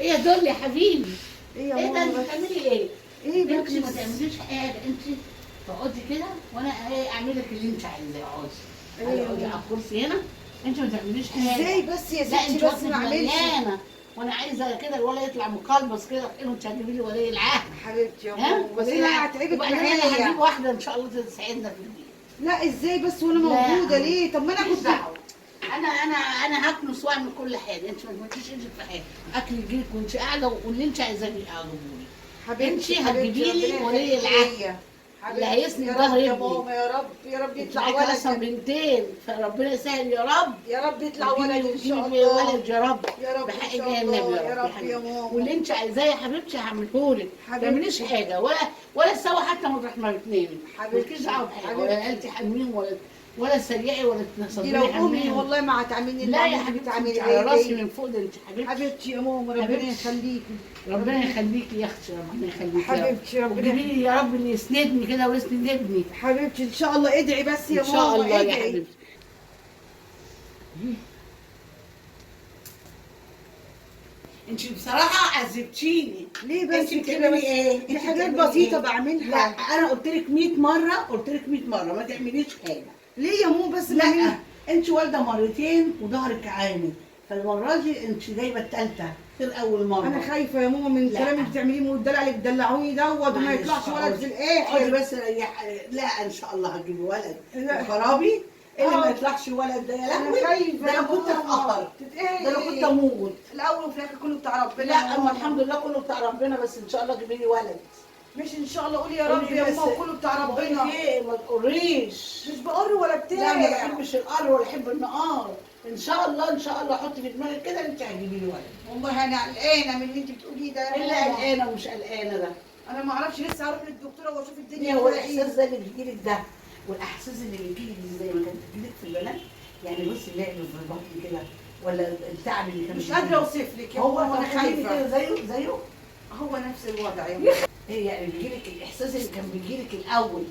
ايه دول يا حبيبي؟ ايه يا ايه ده انت ماما؟ بتعملي ايه؟ ايه انت ما بس؟ تعمليش حاجه، انت تقعدي كده وانا اعمل لك اللي انت عايزاه. ايه يا اقعدي على ماما؟ الكرسي هنا. انت ما تعمليش حاجه. ازاي بس يا لا ستي؟ انت بس بطنك ما اعملش. مليانه وانا عايزه كده الولد يطلع مقلبص كده حلو. انت هتجيبي لي ولي العهد. حبيبتي يا ها؟ ماما، بس ولي انا العهد. هتعبك وبعدين انا هجيب معايا. واحده ان شاء الله تساعدنا في البيت. لا ازاي بس وانا لا موجوده ليه؟ طب ما انا ماليش كنت. دعوه. انا هكنس واعمل كل حاجه. انت ما تمديش ايدك في حاجه. اكل يجيلك وانت قاعده واللي انت عايزاه اجيبهولك. حبيبتي انت هتجيبي لي ربنا ولي يخليكي العهد ليا. اللي حبيبتي هيسند يا رب ظهر يا ابني. ماما، يا رب يا رب انت يطلع معاكي اصلا ولد. بنتين فربنا يسهل يا رب. يا رب يطلع ولد ان شاء وتجيبي الله. ولد يا رب. يا رب بحق ان شاء جاه النبي الله. يا يا رب رب يا ماما. واللي انت عايزاه يا حبيبتي هعملهولك. ما حبيبتي. تعمليش حاجه ولا سوا حتى مطرح ما بتنامي. حبيبتي. مالكيش دعوه بحاجه حبيبتي. ولا قلتي حميهم ولا سريعي ولا دي تصدري لو امي حميهم. والله ما هتعاملني لا يا اللي حبيبتي انت بتعاملي على راسي ليه. من فوق. ده انت حبيبتي. حبيبتي يا ماما ربنا حبيبتي. يخليكي. ربنا يخليكي يا اختي. ربنا يخليكي حبيبتي يا رب. ربنا وتجيبي لي يا رب اللي يسندني كده ويسند ابني. حبيبتي ان شاء الله. ادعي بس يا ان شاء ماما، الله يا ادعي. حبيبتي. انت بصراحه عذبتيني. ليه بس انت كده بتعملي بس؟ ايه؟ دي انت حاجات بتعملي بسيطة ايه؟ بعملها. لا انا قلت لك 100 مره، قلت لك 100 مره ما تعمليش حاجه. ليه يا ماما بس لا بعملها؟ انت والده مرتين وظهرك عامل، فالمره دي انت جايبه الثالثه غير اول مره. انا خايفة يا ماما من لا. الكلام اللي بتعمليه والدلع اللي بتدلعوني دوت وما معلش، يطلعش ولد في اقعدي الاخر. بس لا ان شاء الله هتجيبي ولد. لا. خرابي اللي ما اه. يطلعش ولد ده يا انا لهوي. خايفة ده يا انا كنت ماما. اتقهر. تتقهري ده انا كنت ليه؟ اموت. الاول وفي الاخر كله بتاع ربنا. لا يا اما ماما. الحمد لله كله بتاع ربنا، بس ان شاء الله جيبي لي ولد. مش ان شاء الله. قولي يا رب يا ماما، كله بتاع ربنا. بقولك ايه ما تقريش. مش بقر ولا بتاع. لا ما بحبش القر ولا بحب النقار. ان شاء الله ان شاء الله حطي في دماغك كده انت هتجيبي لي ولد. والله انا قلقانة من اللي انت بتقوليه ده يا اللي ماما. قلقانه ومش قلقانه ده. انا ما اعرفش لسه هروح للدكتوره واشوف الدنيا ايه هو فيها الاحساس ده اللي بيجيلك ده والاحساس اللي بيجيلك زي ما كانت بتجيلك في البنات؟ يعني بصي اللعب في البطن كده ولا التعب اللي كان مش بيجيلك؟ قادره اوصف لك يا هو ماما وانا خايفه خايفه. كده زيه هو نفس الوضع يا ماما. ايه يعني بيجيلك الاحساس اللي كان بيجيلك الاول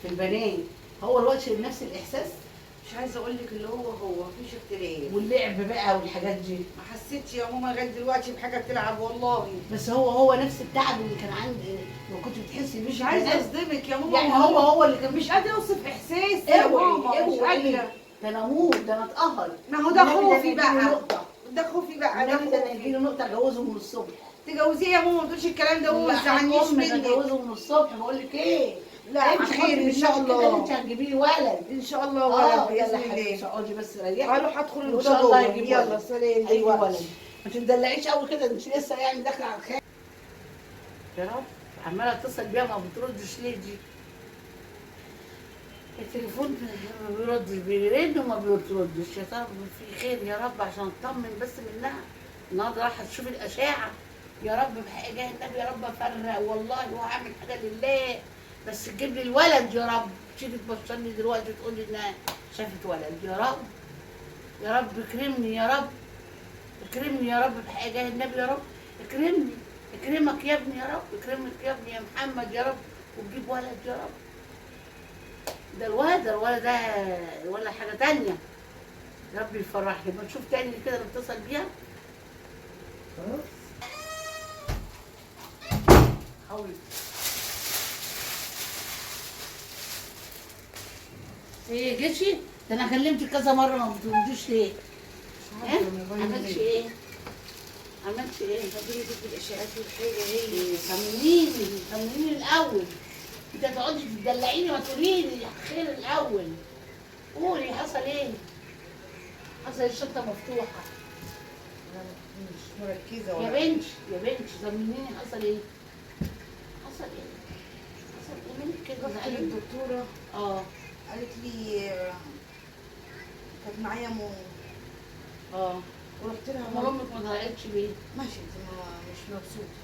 في البنات هو الوقت نفس الاحساس؟ مش عايزه اقول لك اللي هو مفيش اختلاف. واللعب بقى والحاجات دي؟ ما حسيتش يا ماما لغايه دلوقتي بحاجه بتلعب والله. بس هو نفس التعب اللي كان عندي لو كنت بتحسي بيه. مش عايزه اصدمك يا ماما. يعني هو اللي كان مش قادره اوصف احساسي يا ماما، مش قادره. ده انا اموت، ده انا اتقهر. ما هو ده النبي خوفي أنا يجيلي بقى. نقطة. ده خوفي بقى. ده النبي ده انا يجيلي خوفي. نقطة اجوزه من الصبح. تجوزيه يا ماما، ما تقولش الكلام ده وما لا، تزعلنيش أمي منك. اجوزه من الصبح. بقول لك ايه؟ لا انت خير ان شاء كده الله. انت هتجيبي لي ولد. ان شاء الله ولد باذن يلا حبيبتي الله. اقعدي بس ريحي. هروح ادخل وان الأوضة شاء الله جوه. يجيب يلا ولد. سلام. ايوه ولد. ما تدلعيش قوي كده، انت لسه يعني داخله على الخير. يا رب عماله اتصل بيها ما بتردش ليه دي؟ التليفون ما بيردش، بيرن وما بيردش. يا ترى في خير يا رب عشان اطمن بس منها. النهارده رايحه تشوف الاشعه. يا رب بحق جاه النبي يا رب افرق والله وهعمل حاجه لله، بس تجيب لي الولد يا رب. تيجي تبشرني دلوقتي تقول لي انها شافت ولد. يا رب يا رب اكرمني يا رب. اكرمني يا رب بحق جاه النبي يا رب. اكرمني. اكرمك يا ابني يا رب. اكرمك يا ابني يا محمد يا رب وتجيب ولد يا رب. ده الولد ده ولا حاجة تانية. يا رب يفرحني. ما نشوف تاني كده نتصل بيها. خلاص حاولي. ايه جيتي؟ ده انا كلمتك كذا مرة ما بترديش ليه؟ عملتش ايه؟ عملتش ايه؟ ربنا يجيب الاشعاعات والحاجه هي. طمنيني الاول. انت هتقعدي تدلعيني ما تقولي لي خير الاول. قولي حصل ايه؟ حصل الشنطه مفتوحه. انا مش مركزه يا ولا بنتي طمنيني حصل ايه؟ حصل ايه؟ حصل ايه منك كده؟ رحت للدكتوره. قالت لي كانت معايا ورحت لها امك ما طلعتش ليه؟ ماشي انت مش مبسوطه.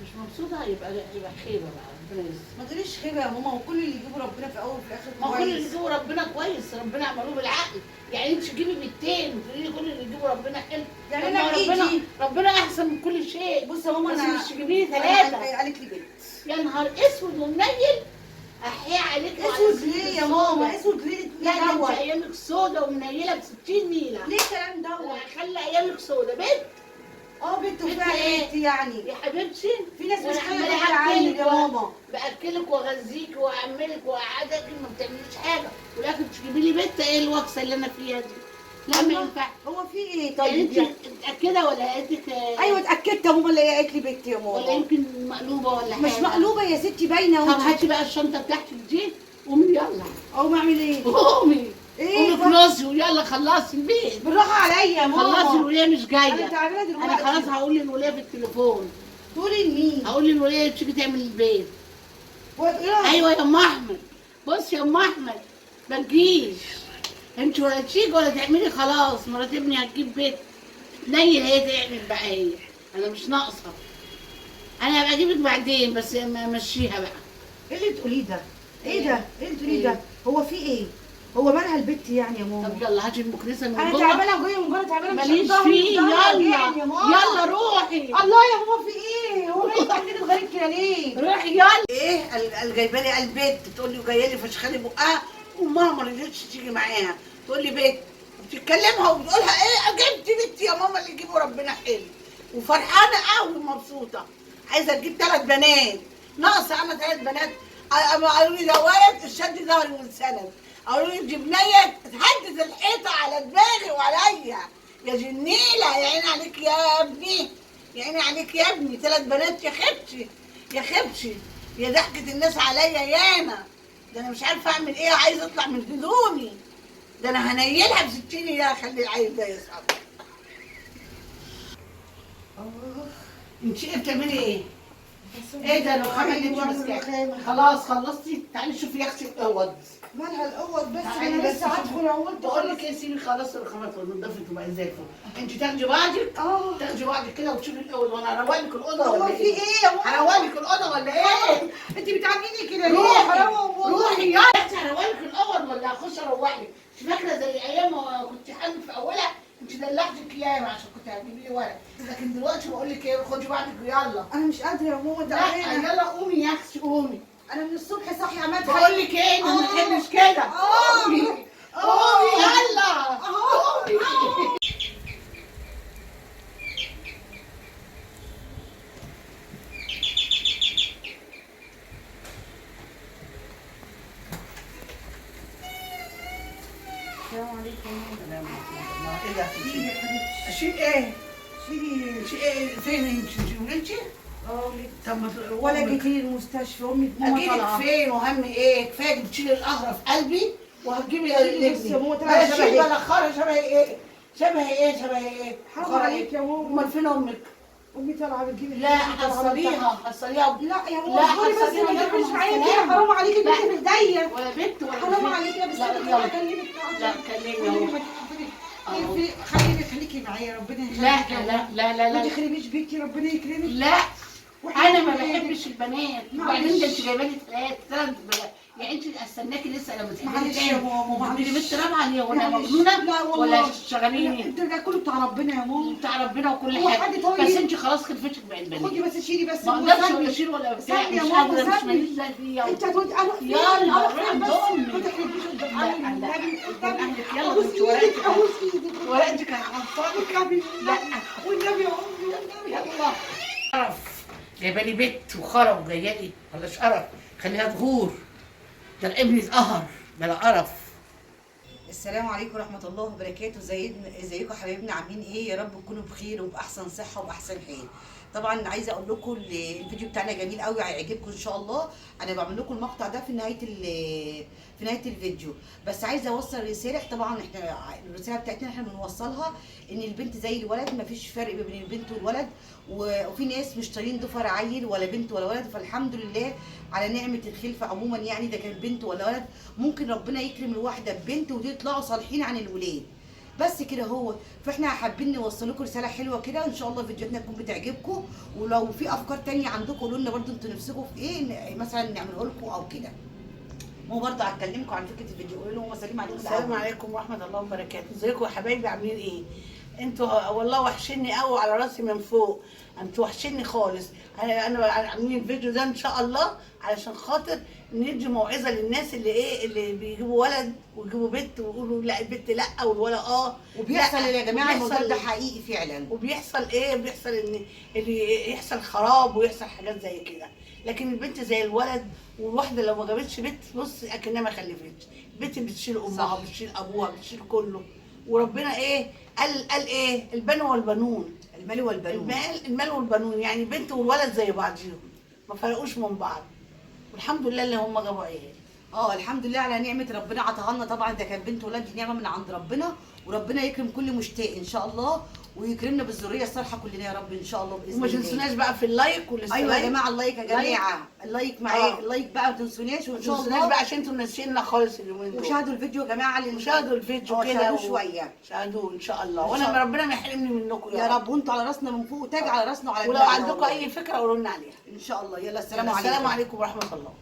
مش مبسوطه؟ يبقى خيبه بقى. ربنا يستر. ما تقوليش خيبه يا ماما، وكل اللي يجيبه ربنا في الاول وفي الاخر ما كل اللي كويس. يجيبه ربنا كويس. ربنا عملوه بالعقل. يعني انت تجيبي بنتين وتقولي لي كل اللي يجيبه ربنا حلو. يعني طب انا ما بايدي. ربنا احسن من كل شيء. بص يا ماما بس انا مش تجيبي لي ثلاثه. قالت لي بنت. يا نهار اسود ومنيل. احيا عليك وعلى اسود سنك ليه يا السودا. ماما؟ اسود ليه؟ لا ده انت دوت. ايامك سودا ومنيله ب 60 نيله. ليه الكلام دوت؟ خلي ايامك سودا بنت. بنت بنت وفيها إيه؟ بنت يعني. يا حبيبتي في ناس مش وأنا خايفة عمالة حاجة عنك أكلك يا ماما. باكلك واغذيك واعملك واقعدك ما بتعمليش حاجه، ولكن تجيبي لي بنت ايه الوكسه اللي انا فيها دي؟ لا ما الله، ينفعش. هو في ايه يعني طيب انت يعني؟ متاكده ولا قالتلك ايوه اتاكدت يا ماما اللي هي قالت لي بنت يا ولا ماما. يمكن مقلوبه ولا حاجه؟ مش مقلوبه يا ستي باينه. طب هاتي بقى الشنطه بتاعتك دي، قومي يلا او ما اعمل ايه؟ قومي ايه قومي طب؟ خلصي ويلا خلصي البيت. بالراحه عليا يا ماما. خلصي الوليه مش انا جايه. تعبانه دلوقتي. انا خلاص هقول للوليه بالتليفون، تقولي لمين؟ هقول للوليه تيجي تعمل البيت. ايوه ايوه يا ام احمد، بصي يا ام احمد ما تجيش انت ولا تيجي ولا تعملي، خلاص مرات ابني هتجيب بيت نيل هي تعمل بقى هي، انا مش ناقصه. انا هبقى اجيبك بعدين بس مشيها بقى. ايه اللي تقوليه ده؟ ايه ده؟ ايه اللي تقوليه إيه؟ ده؟ هو في ايه؟ هو مالها البت يعني يا طب ماما؟ يلا هاتي المكنسه من انا جوه. تعبانه وجايه من بره تعبانه مش ماليش قادرة فيه، أقوم. يلا وجعني يا ماما. يلا روحي الله يا ماما في ايه؟ هو مالك عاملين غريب كده ليه؟ روحي يلا. ايه جايبه لي البيت تقول لي وجايه لي فشخاني بقها، وماما ما رضتش تيجي معاها تقول لي بيت، بتتكلمها وبتقولها ايه جبت بنتي يا ماما اللي يجيبوا ربنا حلو، وفرحانه قوي ومبسوطه عايزه تجيب 3 بنات، ناقصه انا 3 بنات. قالوا لي ده ولد الشد ظهري والسند، قالوا لي جبنيه تهدد الحيطه على دماغي وعليا، يا جنيله يا عيني عليك يا ابني، يا عيني عليك يا ابني 3 بنات يا خبشي يا خبشي، يا ضحكة الناس عليا ياما، ده انا مش عارفه اعمل ايه، عايزه اطلع من هدومي، ده انا هنيلها ب60 يا خلي العيل ده يصعب. انت ايه بتعملي ايه؟ ايه ده الرخامه اللي انت ماسكاها؟ خلاص خلصتي؟ تعالي شوفي يا اختي الاوض. مالها الاول بس تعالي انا بس لسه هدخل اهوت. بقول لك ايه، سيبي خلاص الرخامات ونضفت وبقى زي الفل، انت تاخدي بعضك تاخدي بعضك كده وتشوفي الاوض، وانا هروق لك الاوضه هو ولا في ايه؟ ايه يا ماما؟ هروق لك الاوضه ولا ايه؟ انت بتعامليني كده ليه؟ روحي حرام والله. روحي يا اختي هروق لك الاوض ولا هخش اروق لك؟ مش فاكره زي ايام ما كنت حامل في اولها انت دلعتك ياما عشان كنت هتجيبي لي ولد، لكن دلوقتي بقول لك ايه، خدي بعضك ويلا. انا مش قادره يا ماما لا تعبانه. يلا قومي يا اختي قومي. انا من الصبح صاحيه عماله بقول لك ايه، ما تحبش كده. قومي قومي يلا قومي. السلام عليكم. ايه ده؟ شيلي يا حبيبتي. اشيل ايه؟ شيلي. انت ايه فين انت ولدتي؟ ولدت. طب ما ولا جيتي لي المستشفى امي ماما اجيلك طالعه. فين وهم ايه؟ كفايه بتشيلي القهره في قلبي وهتجيبي شيلي بس يا ماما بلا طلعت شبه شيل ايه؟ بلا خرا، شبه ايه؟ شبه ايه؟ شبه ايه؟ حرام خرا عليك يا ماما. امال فين امك؟ امي طالعه بتجيب لا حصليها حصليها. لا يا لا، ماما اصبري بس حصليها ما تجيبيش مع معايا كده. السلامة. حرام عليكي لا. بنتي في ايديا. ولا بنت ولا حرام بنت. عليكي يا بس لا، انا يلا. هكلمك. لا كلمني اهو. خليكي معايا ربنا يخليكي. لا لا لا لا ما لا تخربيش بيتي ربنا يكرمك. لا انا ما بحبش البنات، وبعدين ده انت جايبه لي 3 بنات، يعني انت استناكي لسه لما تحبي معلش يا ماما معلش معلش. بنت رابعه ليه وانا معلش. مجنونه لا والله. ولا لا، شغالين انت ده كله بتاع ربنا يا ماما. بتاع ربنا وكل هو حاجه، حد طيب؟ بس انت خلاص خلفتك بقت خدي بنات، بس شيلي بس. ما اقدرش ولا اشيل ولا بتاع، سامي يا مش ماما، قادره، مش سامي. ماليش زي فيها. انت هتقولي اروح فين؟ يلا، اروح روحي فين بس؟ عند ما تخربيش قدام لا، عيني لا. والنبي. قدام أهلك. يلا ابوس بنتي، ورقتك ايدك ابوس ايدك. ورقتك هتحصلك. لا والنبي يا امي والنبي. يلا قرف، جايبه لي بيت وخرا وجايه لي بلاش قرف، خليها تغور، ده ابني اتقهر بلا قرف. السلام عليكم ورحمة الله وبركاته. ازيكم حبايبنا، عاملين ايه؟ يا رب تكونوا بخير وبأحسن صحة وبأحسن حال. طبعا عايزه اقول لكم الفيديو بتاعنا جميل قوي، هيعجبكم ان شاء الله. انا بعمل لكم المقطع ده في نهايه الفيديو، بس عايزه اوصل رساله. طبعا احنا الرساله بتاعتنا احنا بنوصلها ان البنت زي الولد، مفيش فرق بين البنت والولد، وفي ناس مش طايقين ضفر عيل ولا بنت ولا ولد، فالحمد لله على نعمه الخلفه عموما. يعني ده كان بنت ولا ولد، ممكن ربنا يكرم الواحده ببنت وتطلعوا صالحين عن الولاد، بس كده هو. فاحنا حابين نوصل لكم رساله حلوه كده، ان شاء الله فيديوهاتنا تكون بتعجبكم. ولو في افكار تانية عندكم قولوا لنا برده انتوا نفسكم في ايه مثلا نعمله لكم او كده. مو برده هتكلمكم عن فكره الفيديو. قولوا لهم سلام عليكم. السلام عليكم ورحمه الله وبركاته. ازيكم يا حبايبي، عاملين ايه؟ انتوا والله وحشني قوي على راسي من فوق، انتوا وحشني خالص. انا عاملين الفيديو ده ان شاء الله علشان خاطر ندي موعظه للناس اللي ايه اللي بيجيبوا ولد ويجيبوا بنت ويقولوا لا البنت لا والولد وبيحصل لا. يا جماعه الموضوع وبيحصل ده حقيقي فعلا. وبيحصل ايه بيحصل ان اللي يحصل خراب ويحصل حاجات زي كده. لكن البنت زي الولد، والواحده لو ما جابتش بنت بص اكنها ما خلفتش. البنت بتشيل امها صح. بتشيل ابوها بتشيل كله. وربنا ايه قال ايه البنو والبنون. المال والبنون. المال والبنون يعني البنت والولد زي بعضيهم ما فرقوش من بعض. والحمد لله اللي هم جابوا عيال. الحمد لله على نعمه ربنا عطاها لنا. طبعا ده كان بنت ولاد، دي نعمه من عند ربنا، وربنا يكرم كل مشتاق ان شاء الله، ويكرمنا بالذريه الصالحه كلنا يا رب ان شاء الله باذن وما الله. تنسوناش بقى في اللايك والديسلايك. ايوه يا جماعه اللايك يا جماعه، اللايك معايا، اللايك بقى ما تنسوناش. ما وان شاء تنسوناش الله بقى عشان انتوا ناسينا خالص اليومين دول. وشاهدوا الفيديو يا جماعه وشاهدوا الفيديو كده شاهدوا شويه. شاهدوه ان شاء الله، إن شاء وانا الله. ربنا ما يحرمني منكم يا رب. وانتوا على راسنا من فوق، وتاج على راسنا وعلى ولو دماغنا عندكم والله. اي فكره قولوا لنا عليها ان شاء الله. يلا السلام عليكم. السلام عليكم ورحمه الله.